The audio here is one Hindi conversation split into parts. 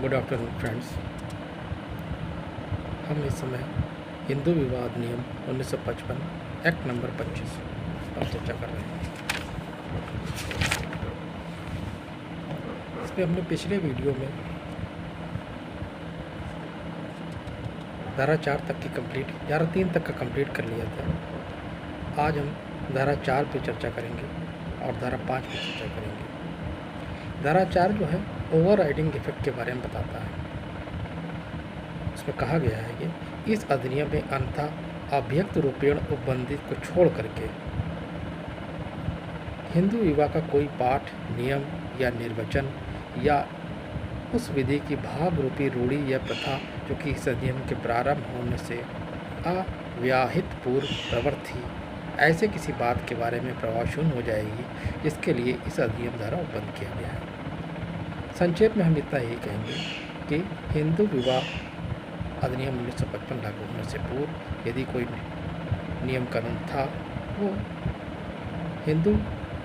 Good afternoon friends. हम इस समय हिंदू विवाह अधिनियम 1955 एक्ट नंबर 25 पर चर्चा कर रहे हैं। इस पर हमने पिछले वीडियो में धारा 4 तक की धारा 3 तक का कंप्लीट कर लिया था। आज हम धारा 4 पे चर्चा करेंगे और धारा 5 पे चर्चा करेंगे। धारा 4 जो है ओवर राइडिंग इफेक्ट के बारे में बताता है। इसमें कहा गया है कि इस अधिनियम में अंततः अभियुक्त रूपेण उपबंधित को छोड़ करके हिंदू विवाह का कोई पाठ, नियम या निर्वचन या उस विधि की भाग रूपी रूढ़ी या प्रथा जो कि इस अधिनियम के प्रारंभ होने से अव्याहित पूर्व प्रवृत्ति ऐसे किसी बात के बारे में प्रभाव शून्य हो जाएगी, जिसके लिए इस अधिनियम द्वारा उपबंध किया गया है। संक्षेप में हम इतना ही कहेंगे कि हिंदू विवाह अधिनियम 1955 लागू होने से पूर्व यदि कोई नियम कानून था, वो हिंदू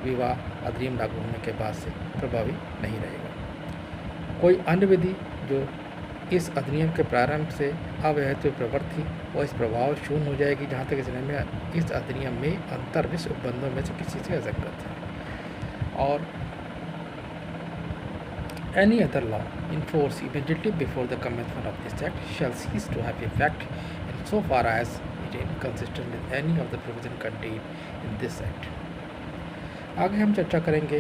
विवाह अधिनियम लागू होने के बाद से प्रभावी नहीं रहेगा। कोई अन्य विधि जो इस अधिनियम के प्रारंभ से अव्याहत प्रवृत्ति और इस प्रभाव शून्य हो जाएगी, जहाँ तक इस अधिनियम में अंतर विश्व उपबंधों में से किसी से असंगत है। और any other law in force immediately before the commencement of this act shall cease to have effect insofar as it is inconsistent with any of the provision contained in this act। आगे हम चर्चा करेंगे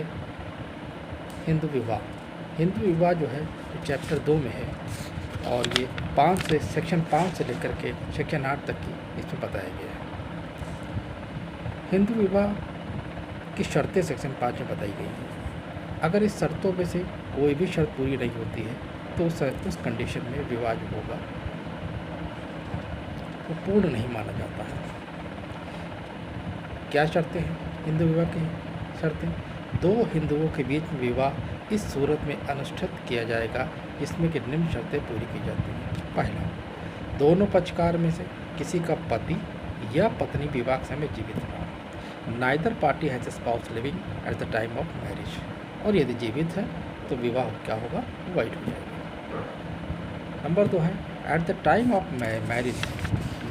हिंदू विवाह। हिंदू विवाह जो है चैप्टर 2 में है और ये सेक्शन 5 से लेकर के सेक्शन 8 तक की इसमें बताया गया है। हिंदू विवाह की शर्तें सेक्शन 5 में बताई गई हैं। अगर इस शर्तों में से कोई भी शर्त पूरी नहीं होती है तो उस कंडीशन में विवाह जो होगा वो पूर्ण नहीं माना जाता है। क्या शर्तें हैं हिंदू विवाह की शर्तें? 2 हिंदुओं के बीच में विवाह इस सूरत में अनुष्ठित किया जाएगा जिसमें कि निम्न शर्तें पूरी की जाती हैं। पहला, दोनों पक्षकार में से किसी का पति या पत्नी विवाह के समय जीवित रहा। Neither party has a spouse living at the time of marriage. और यदि जीवित है तो विवाह क्या होगा? वाइड हो जाएगा। नंबर 2 है at the time of marriage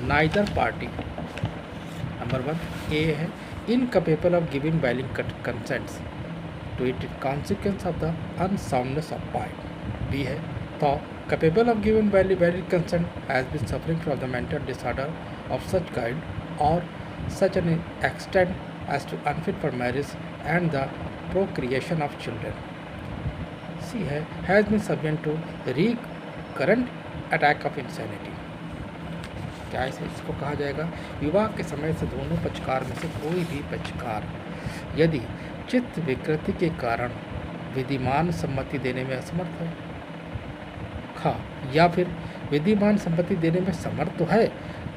neither party. Number 1 a है incapable of giving valid consents to it consequence of the unsoundness of mind. B है तो capable of giving valid consent has been suffering from the mental disorder of such kind or such an extent as to unfit for marriage and the procreation of children। C है has been subject to recurrent attack of insanity। क्या इसको कहा जाएगा? विवाह के समय से दोनों पक्षकार में से कोई भी पक्षकार यदि चित्त विकृति के कारण विधिमान सम्मति देने में असमर्थ है, खा या फिर विधिमान सम्मति देने में समर्थ तो है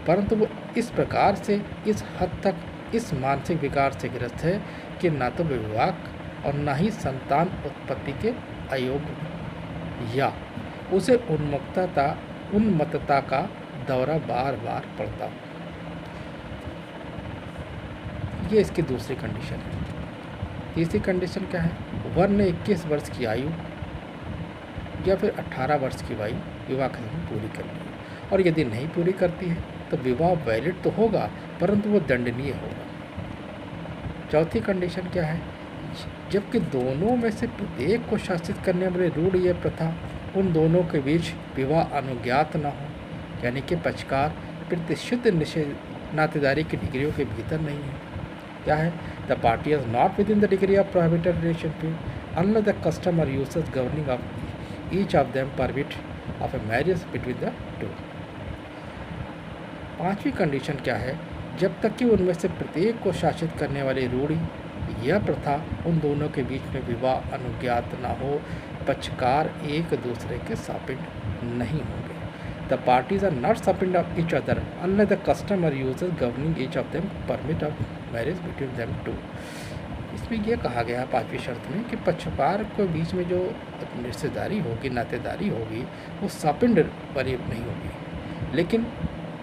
परंतु वो इस प्रकार से इस हद तक इस मानसिक विकार से ग्रस्त है कि ना तो विवाह और ना ही संतान उत्पत्ति के अयोग्य, या उसे उन्मत्तता का दौरा बार बार पड़ता। ये इसकी दूसरी कंडीशन है। तीसरी कंडीशन क्या है? वर ने 21 वर्ष की आयु या फिर 18 वर्ष की आयु विवाह के समय पूरी कर ली है और यदि नहीं पूरी करती है तो विवाह वैलिड तो होगा परंतु वो दंडनीय होगा। चौथी कंडीशन क्या है? जबकि दोनों में से प्रत्येक को शासित करने वाली रूढ़ या प्रथा उन दोनों के बीच विवाह अनुज्ञात न हो, यानी कि पक्षकार प्रतिष्ठित नातेदारी की डिग्रियों के भीतर नहीं है। क्या है? The party is not within the degree of prohibited relationship unless the custom or usage governing of each of them permit of a marriage between the two. पांचवी कंडीशन क्या है? जब तक कि उनमें से प्रत्येक को शासित करने वाली रूढ़ी यह प्रथा उन दोनों के बीच में विवाह अनुज्ञात न हो, पक्षकार एक दूसरे के सापिंड नहीं होंगे। The parties are not sapinda of each other unless the custom or usages governing each of them permit of marriage between them two. इसमें यह कहा गया है 5वीं शर्त में कि पक्षकार के बीच में जो रिश्तेदारी होगी, नातेदारी होगी, वो सापिंड वाली नहीं होगी, लेकिन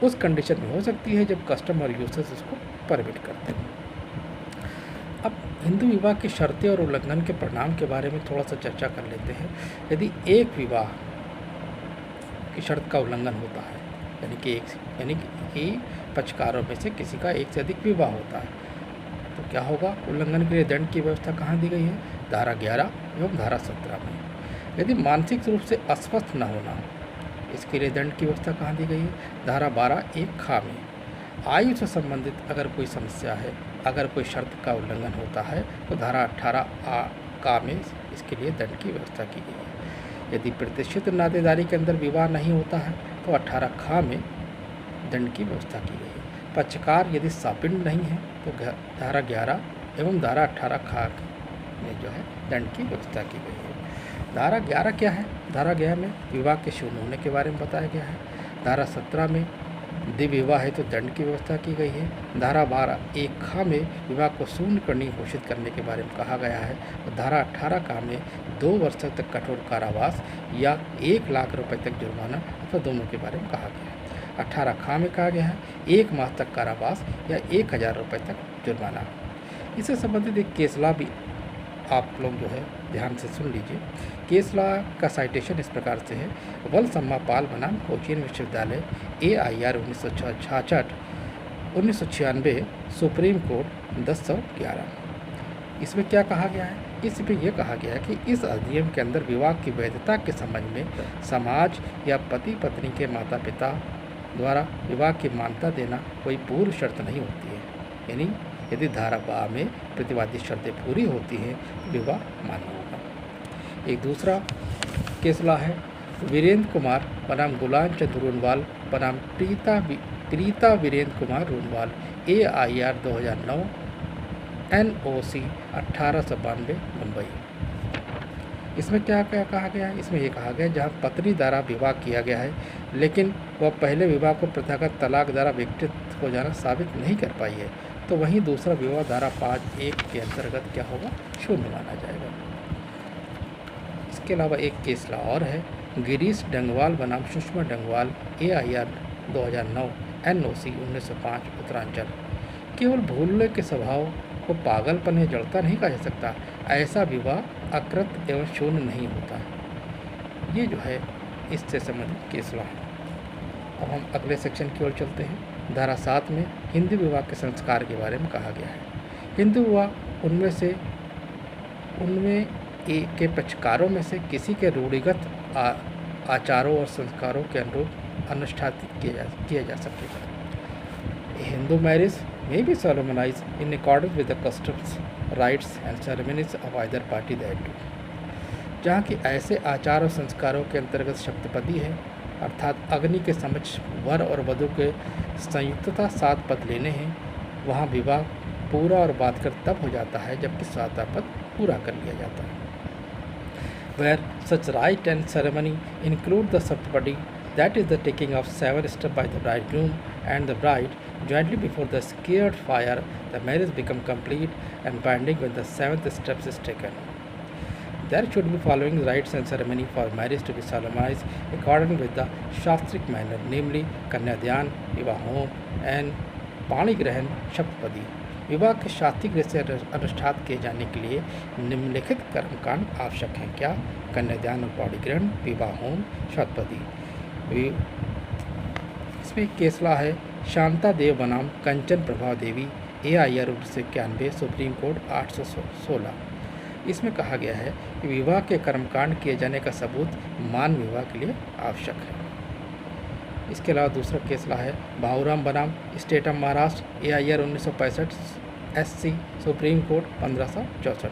उस कंडीशन में हो सकती है जब कस्टम और यूजेस इसको परमिट करते हैं। अब हिंदू विवाह की शर्तें और उल्लंघन के परिणाम के बारे में थोड़ा सा चर्चा कर लेते हैं। यदि एक विवाह की शर्त का उल्लंघन होता है, यानी कि पक्षकारों में से किसी का एक से अधिक विवाह होता है, तो क्या होगा? उल्लंघन के लिए दंड की व्यवस्था कहाँ दी गई है? धारा 11 एवं धारा 17 में। यदि मानसिक रूप से अस्वस्थ न होना, इसके लिए दंड की व्यवस्था कहाँ दी गई है? धारा 12 एक खा में। आयु से संबंधित अगर कोई समस्या है, अगर कोई शर्त का उल्लंघन होता है, तो धारा 18 आ का में इसके लिए दंड की व्यवस्था की गई है। यदि प्रतिष्ठित नातेदारी के अंदर विवाह नहीं होता है, तो 18 खा में दंड की व्यवस्था की गई है। पक्षकार यदि सापिंड नहीं है, तो धारा 11 एवं धारा 18 खा में जो है दंड की व्यवस्था की गई है। धारा 11 क्या है? धारा 11 में विवाह के शून्य होने के बारे में बताया गया है। धारा 17 में यदि विवाह है तो दंड की व्यवस्था की गई है। धारा 12 एक खा में विवाह को शून्य करने घोषित करने के बारे में कहा गया है। और धारा 18 का में 2 वर्ष तक कठोर कारावास या 1 लाख रुपए तक जुर्माना अथवा दोनों के बारे में कहा गया है। 18 खा में कहा गया है 1 मास तक कारावास या 1000 रुपये तक जुर्माना। इससे संबंधित एक केस लॉ भी आप लोग जो है ध्यान से सुन लीजिए। केस लॉ का साइटेशन इस प्रकार से है। वलसम्मा पाल बनाम कोचीन विश्वविद्यालय AIR 1966 1996 सुप्रीम कोर्ट 1011। इसमें क्या कहा गया है? इसमें यह कहा गया है कि इस अधिनियम के अंदर विवाह की वैधता के संबंध में समाज या पति पत्नी के माता पिता द्वारा विवाह की मान्यता देना कोई पूर्व शर्त नहीं होती है। यानी यदि धारा 12 में प्रतिवादी शर्तें पूरी होती हैं तो विवाह मान्य होगा। एक दूसरा केस लॉ है वीरेंद्र कुमार बनाम गुलाम चंद रूनवाल बनाम प्रीता वीरेंद्र कुमार रूनवाल AIR 2009 NOC 1892 मुंबई। इसमें क्या क्या कहा गया है? इसमें ये कहा गया है जहाँ पत्नी द्वारा विवाह किया गया है, लेकिन वह पहले विवाह को प्रथागत तलाक द्वारा विघटित हो जाना साबित नहीं कर पाई है, तो वहीं दूसरा विवाह धारा 5(1) के अंतर्गत क्या होगा? शून्य माना जाएगा। इसके अलावा एक केस लॉ और है गिरीश डंगवाल बनाम सुषमा डंगवाल AIR 2009 NOC 1905 उत्तरांचल। केवल भूलने के स्वभाव को पागलपन या जड़ता नहीं कहा जा सकता। ऐसा विवाह अकृत एवं शून्य नहीं होता। ये जो है इससे संबंधित केस लॉ है। अब हम अगले सेक्शन की ओर चलते हैं। धारा 7 में हिंदू विवाह के संस्कार के बारे में कहा गया है। हिंदू विवाह उनमें के पक्षकारों में से किसी के रूढ़िगत आचारों और संस्कारों के अनुरूप अनुष्ठापित किया जा सकेगा। Hindu marriage may be solemnized in accordance with the customs, rites and ceremonies of either party thereto। जहाँ कि ऐसे आचार और संस्कारों के अंतर्गत सप्तपदी है, अर्थात अग्नि के समक्ष वर और वधू के संयुक्तता 7 पद लेने हैं, वहाँ विवाह पूरा और बातकर तब हो जाता है जबकि 7वां पद पूरा कर लिया जाता है। Where such rite and ceremony include the saptapadi, that is the taking of 7 steps by the bridegroom and the bride jointly before the sacred fire, the marriage become complete and binding when the 7th step is taken. There should be following rites and ceremony for marriage to be solemnized according with the Shastric manner, namely Kanyadyan, Vivahom and Panigrahan Shaptapadi। विवाह के शास्त्रीय रूप से अनुष्ठान किए जाने के लिए निम्नलिखित कर्मकांड आवश्यक हैं। क्या? कन्यादान और पाणिग्रहण, विवाह होम, शपथपदी। इसमें एक केस लॉ है शांता देव बनाम कंचन प्रभा देवी AIR 1991 सुप्रीम कोर्ट 816। इसमें कहा गया है कि विवाह के कर्मकांड किए जाने का सबूत मान विवाह के लिए आवश्यक है। इसके अलावा दूसरा केस लॉ है भाऊराम बनाम state of Maharashtra AIR 1965 SC supreme court 1564।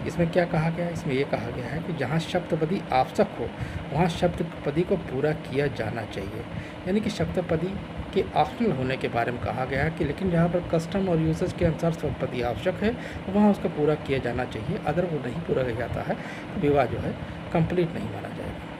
इसमें क्या कहा गया है? इसमें यह कहा गया है कि जहाँ सप्तपदी आवश्यक हो वहाँ सप्तपदी को पूरा किया जाना चाहिए। यानी कि सप्तपदी के ऑप्शनल होने के बारे में कहा गया है कि लेकिन जहाँ पर कस्टम और यूसेज के अनुसार सप्तपदी आवश्यक है तो वहाँ उसका पूरा किया जाना चाहिए। अगर वो नहीं पूरा किया जाता है तो विवाह जो है कंप्लीट नहीं माना जाएगा।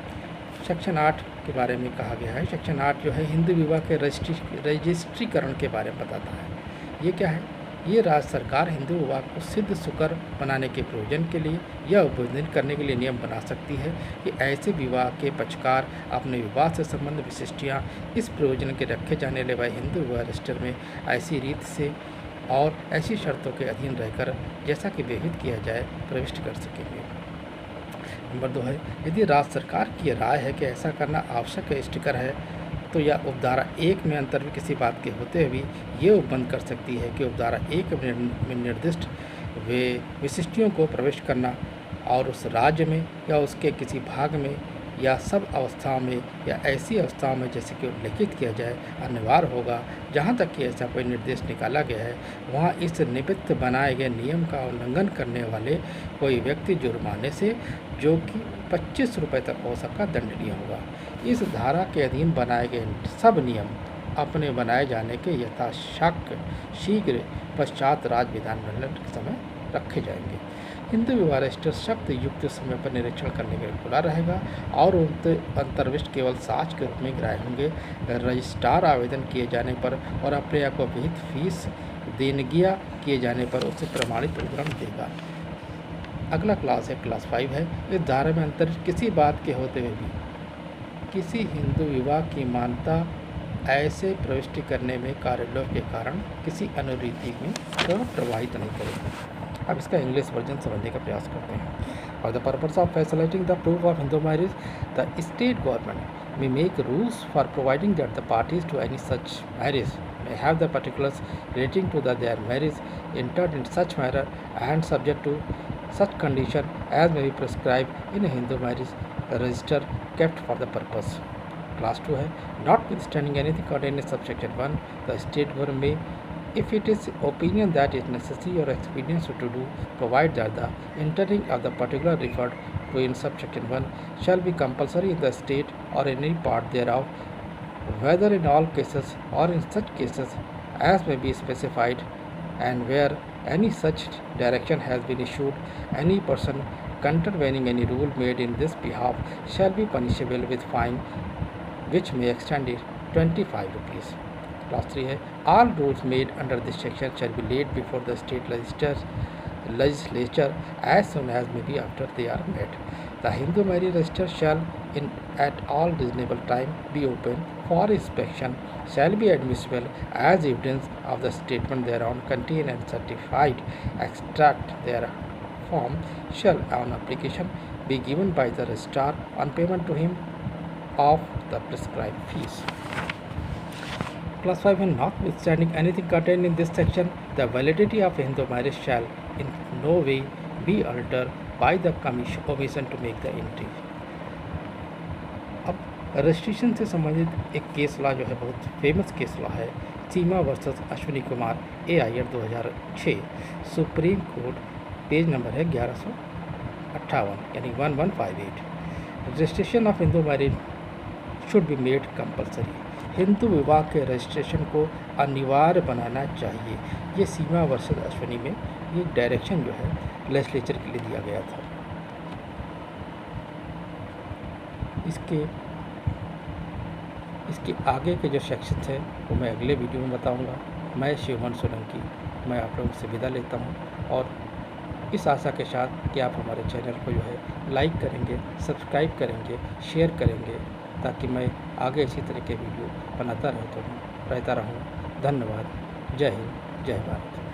सेक्शन 8 के बारे में कहा गया है। सेक्शन 8 जो है हिंदू विवाह के रजिस्ट्रीकरण के बारे में बताता है। ये क्या है? ये राज्य सरकार हिंदू विवाह को सिद्ध सुकर बनाने के प्रयोजन के लिए या उपयोजन करने के लिए नियम बना सकती है कि ऐसे विवाह के पक्षकार अपने विवाह से संबंधित विशिष्टियाँ इस प्रयोजन के रखे जाने वाले हिंदू विवाह रजिस्टर में ऐसी रीत से और ऐसी शर्तों के अधीन रहकर जैसा कि विहित किया जाए प्रविष्ट कर सकेंगे। नंबर 2 है, यदि राज्य सरकार की राय है कि ऐसा करना आवश्यक है स्टिकर है, तो यह उपधारा 1 में अंतर्भित किसी बात के होते हुए ये उपबंध कर सकती है कि उपधारा 1 में निर्दिष्ट वे विशिष्टियों को प्रविष्ट करना और उस राज्य में या उसके किसी भाग में या सब अवस्थाओं में या ऐसी अवस्थाओं में जैसे कि उल्लेखित किया जाए अनिवार्य होगा। जहाँ तक कि ऐसा कोई निर्देश निकाला गया है वहाँ इस निमित्त बनाए गए नियम का उल्लंघन करने वाले कोई व्यक्ति जुर्माने से, जो कि 25 रुपये तक हो सकता, दंडनीय होगा। इस धारा के अधीन बनाए गए सब नियम अपने बनाए जाने के यथाशक्य शीघ्र पश्चात राज्य विधानमंडल के समय रखे जाएंगे। हिंदू विवाह रजिस्टर सख्त युक्त समय पर निरीक्षण करने के लिए खुला रहेगा और उनके अंतर्विष्ट केवल साक्ष्य के रूप में ग्राह्य होंगे। रजिस्ट्रार आवेदन किए जाने पर और अपने या को विहित फीस देनगिया किए जाने पर उसे प्रमाणित विवरण देगा। अगला क्लास है, क्लास 5 है। इस धारा में अंतर्विष्ट किसी बात के होते हुए भी किसी हिंदू विवाह की मान्यता ऐसे प्रविष्टि करने में कार्यालय के कारण किसी अनुरीति में प्रभावित नहीं करेगी। अब इसका इंग्लिश वर्जन समझने का प्रयास करते हैं। For the purpose of facilitating the proof of Hindu marriage, the state government may make rules for providing that the parties to any such marriage may have the particulars relating to their marriage entered in such manner and subject to such condition as may be prescribed in a Hindu marriage register kept for the purpose. Class 2 है, notwithstanding anything contained in subsection 1, the state government may, if it is opinion that it is necessary or expedient to do, provide that the entering of the particular referred to in subsection 1 shall be compulsory in the state or in any part thereof, whether in all cases or in such cases as may be specified, and where any such direction has been issued, any person contravening any rule made in this behalf shall be punishable with fine which may extend it 25 rupees. Class 3 है, all rules made under this section shall be laid before the state legislature as soon as may be after they are made. The Hindu marriage register shall at all reasonable time be open for inspection, shall be admissible as evidence of the statement thereon contained and certified extract thereof shall on application be given by the registrar on payment to him of the prescribed fees. Class 5 and notwithstanding anything contained in this section, the validity of Hindu marriage shall in no way be altered by the commission to make the entry. अब रजिस्ट्रेशन से संबंधित एक केस लॉ जो है, बहुत फेमस केस लॉ है, Seema versus Ashwani Kumar AIR 2006, supreme court, page number है 1158 यानी 1158। Registration of Hindu marriage should be made compulsory. Hindu विवाह के रजिस्ट्रेशन को अनिवार्य बनाना चाहिए। ये सीमा वर्सेस अश्विनी में ये डायरेक्शन जो है लेजिस्लेचर के लिए दिया गया था। इसके आगे के जो सेक्शंस हैं वो मैं अगले वीडियो में बताऊंगा। मैं शिवमन सोलंकी, मैं आप लोगों से विदा लेता हूं और इस आशा के साथ कि आप हमारे चैनल को जो है लाइक करेंगे, सब्सक्राइब करेंगे, शेयर करेंगे, ताकि मैं आगे इसी तरह के वीडियो बनाता रहता रहूँ। धन्यवाद। जय हिंद, जय भारत।